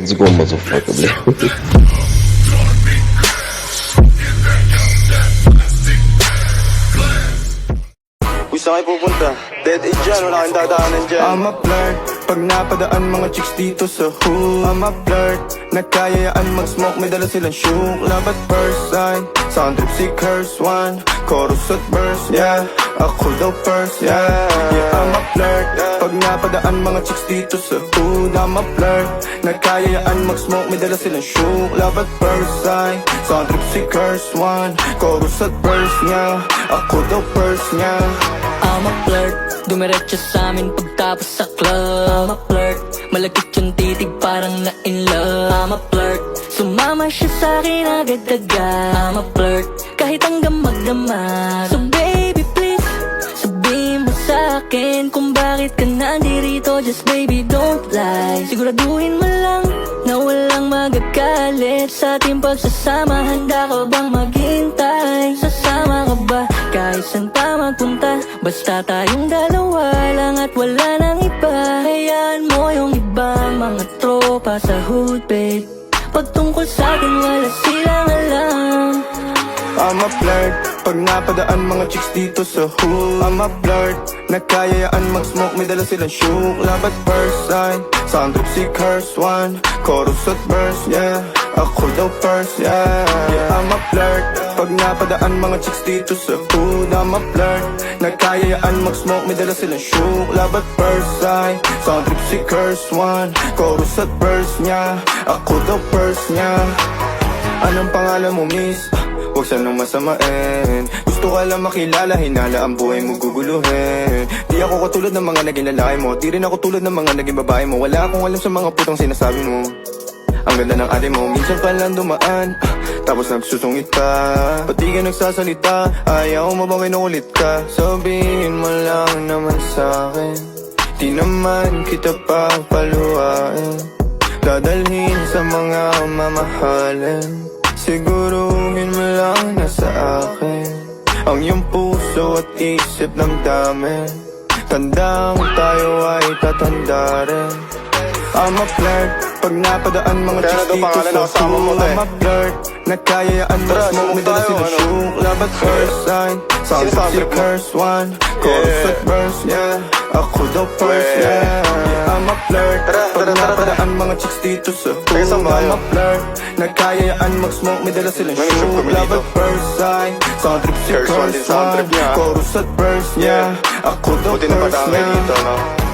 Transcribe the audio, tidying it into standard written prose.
Let's go, motherfucker, bля. Kung saan kayo pupunta? Dead end dyan, wala kang dadaanan dyan. I'm a flirt, pag napadaan mga chicks dito sa hood. I'm a flirt, nagkayayaan mag-smoke, may dala silang shook. Love at first sight, sound trip si curse one. Chorus at verse, yeah, ako daw first, yeah. Yeah, I'm a flirt, pag napadaan mga chicks dito sa hood. I'm a flirt, nagkayayaan mag-smoke, may dala silang shook. Love at first sight, sound trip si curse one. Chorus at verse, yeah, ako daw first, yeah. I'm a flirt, dumiretso sa amin pagtapos sa club. I'm a flirt, malagkit yung titig parang na in love. I'm a flirt, sumama siya sa akin agad-agad. I'm a flirt, kahit hanggang magdamag. So baby please, sabihin mo sa akin kung bakit ka nandirito. Just baby don't lie, siguraduhin mo lang na walang magagalit sa ating pagsasama. Handa ka bang maghintay? Sasama ka ba kahit saan pa magpunta? Basta tayong dalawa lang at wala nang iba. Hayaan mo yung ibang mga tropa sa hood, babe. Pagtungkol sa'kin wala silang alam. I'm a flirt, pag napadaan mga chicks dito sa hood. I'm a flirt, nagkayayaan mag-smoke, may dala silang shook. Love at first sight, sound trip si curse one. Chorus at verse, yeah, ako daw first, yeah. Yeah, I'm a flirt, pag napadaan mga chicks dito sa hood. I'm a flirt, nagkayayaan mag-smoke, may dala silang shook. Love at first sight, sound trip si curse one. Chorus at verse, yeah, ako daw first, yeah. Anong pangalan mo, miss? Huwag sanang masamain. Gusto ka lang makilala, hinala ang buhay mo guguluhin. Di ako katulad ng mga naging lalaki mo, di rin ako tulad ng mga naging babae mo. Wala akong alam sa mga putang sinasabi mo. Ang ganda ng ate mo, minsan pa lang dumaan, tapos nagsusungit ka. Ba't di ka nagsasalita? Ayaw mo bang kinukulit ka? Sabihin mo lang naman sa'kin, di naman kita papaluhain. Dadalhin sa mga mamahalin, siguruhin mo lang na sa akin ang iyong puso at isip ng dami. Tandang tayo ay tatanda rin. I'm a flirt, pag napadaan mga chicks dito sa hood. I'm a flirt, nagkayayaan mag-smoke, may dala silang shook. Love at first sight, sound trip si curse one. Chorus at verse, yeah, ako daw first, yeah. I'm a flirt, pag napadaan mga chicks dito sa hood. I'm a flirt, nagkayayaan mag-smoke, may dala silang shook. Love at first sight, sound trip si curse one. Chorus at verse, yeah, ako daw first, yeah.